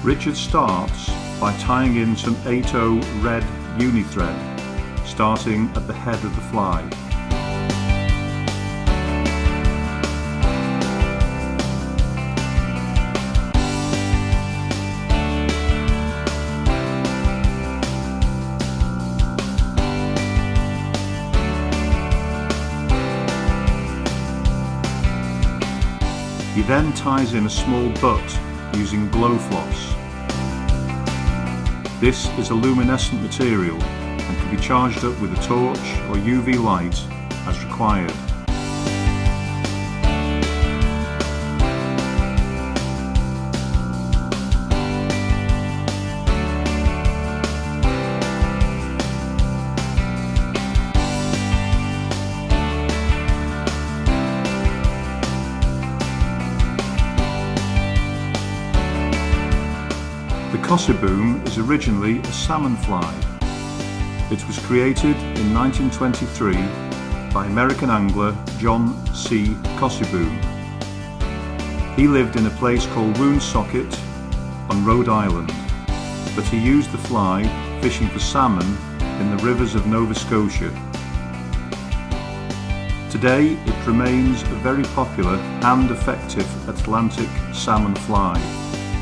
Richard starts by tying in some 8/0 red uni thread, starting at the head of the fly. He then ties in a small butt using glow floss. This is a luminescent material and can be charged up with a torch or UV light as required. The Cosseboom is originally a salmon fly. It was created in 1923 by American angler John C. Cosseboom. He lived in a place called Woonsocket on Rhode Island, but he used the fly fishing for salmon in the rivers of Nova Scotia. Today it remains a very popular and effective Atlantic salmon fly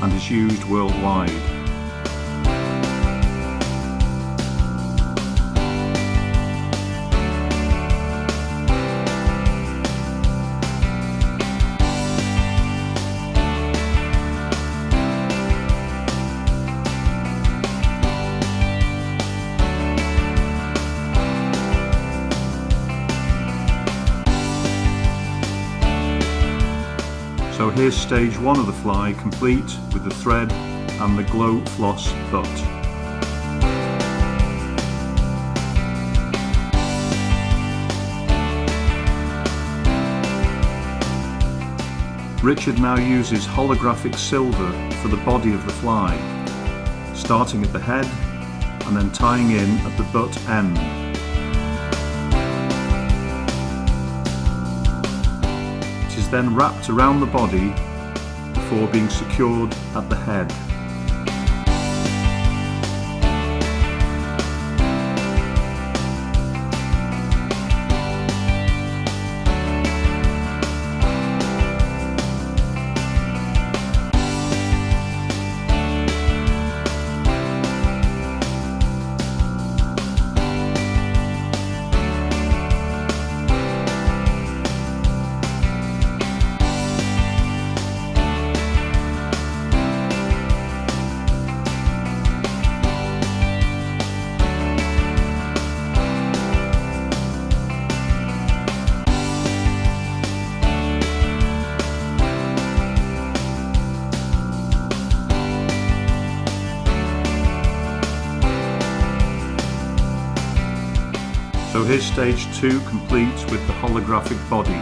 and is used worldwide. So here's stage 1 of the fly, complete with the thread and the glow floss butt. Richard now uses holographic silver for the body of the fly, starting at the head and then tying in at the butt end. It is then wrapped around the body before being secured at the head. So here's stage 2 complete with the holographic body.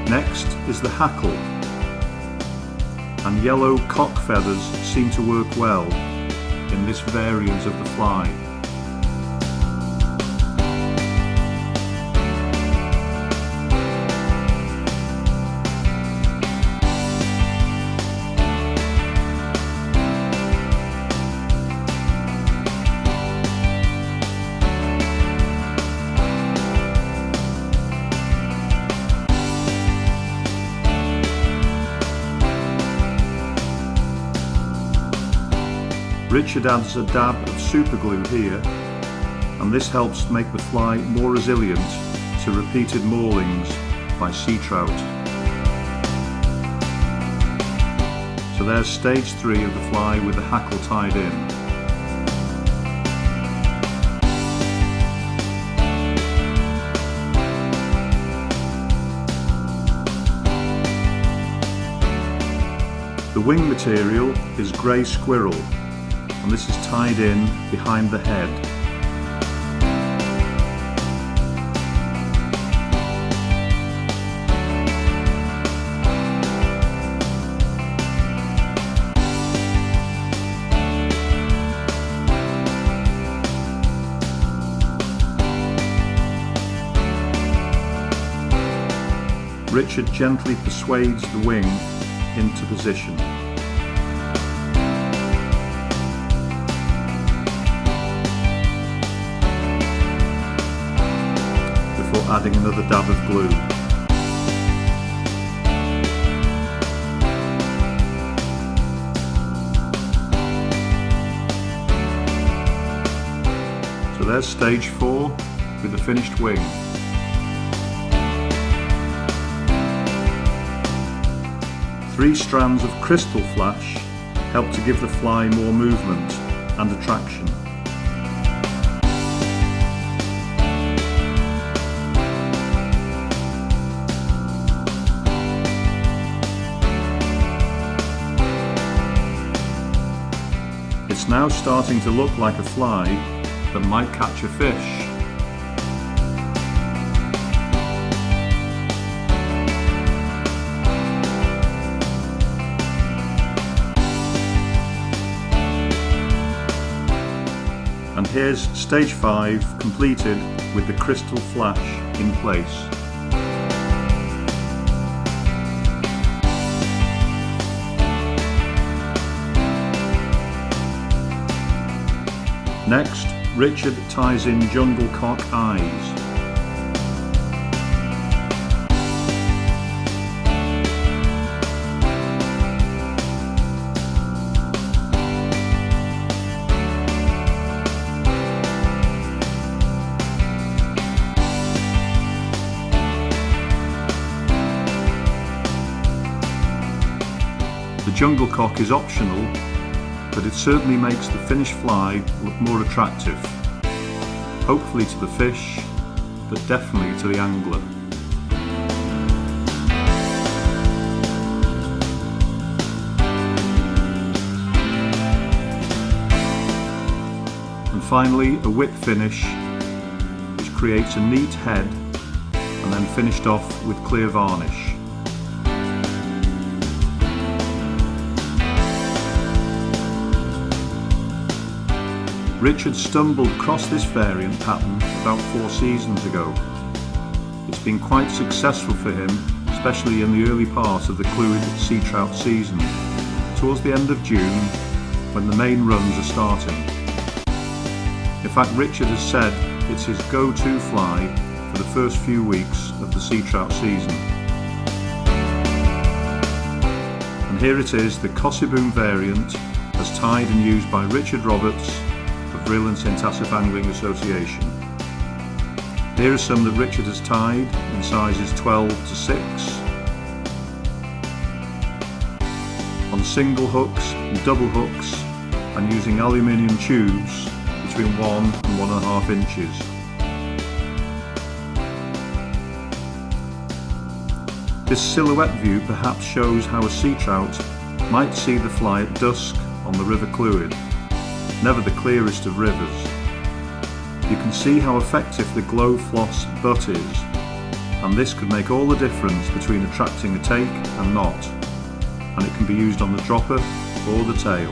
Next is the hackle, and yellow cock feathers seem to work well in this variant of the fly. Richard adds a dab of super glue here, and this helps make the fly more resilient to repeated maulings by sea trout. So there's stage 3 of the fly with the hackle tied in. The wing material is grey squirrel, and this is tied in behind the head. Richard gently persuades the wing into position. Before adding another dab of glue. So there's stage 4 with the finished wing. Three strands of crystal flash help to give the fly more movement and attraction. It's now starting to look like a fly that might catch a fish. And here's stage 5 completed with the crystal flash in place. Next, Richard ties in jungle cock eyes. The jungle cock is optional, but it certainly makes the finished fly look more attractive. Hopefully to the fish, but definitely to the angler. And finally, a whip finish, which creates a neat head and then finished off with clear varnish. Richard stumbled across this variant pattern about 4 seasons ago. It's been quite successful for him, especially in the early part of the Clwyd sea trout season, towards the end of June, when the main runs are starting. In fact, Richard has said it's his go-to fly for the first few weeks of the sea trout season. And here it is, the Cosseboom Variant, as tied and used by Richard Roberts of Rhyl and St Asaph Angling Association. Here are some that Richard has tied in sizes 12 to 6, on single hooks and double hooks, and using aluminium tubes between 1 and 1.5 inches. This silhouette view perhaps shows how a sea trout might see the fly at dusk on the River Clwyd, never the clearest of rivers. You can see how effective the glow floss butt is, and this could make all the difference between attracting a take and not, and it can be used on the dropper or the tail.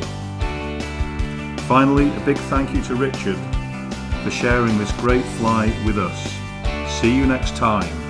Finally, a big thank you to Richard for sharing this great fly with us. See you next time.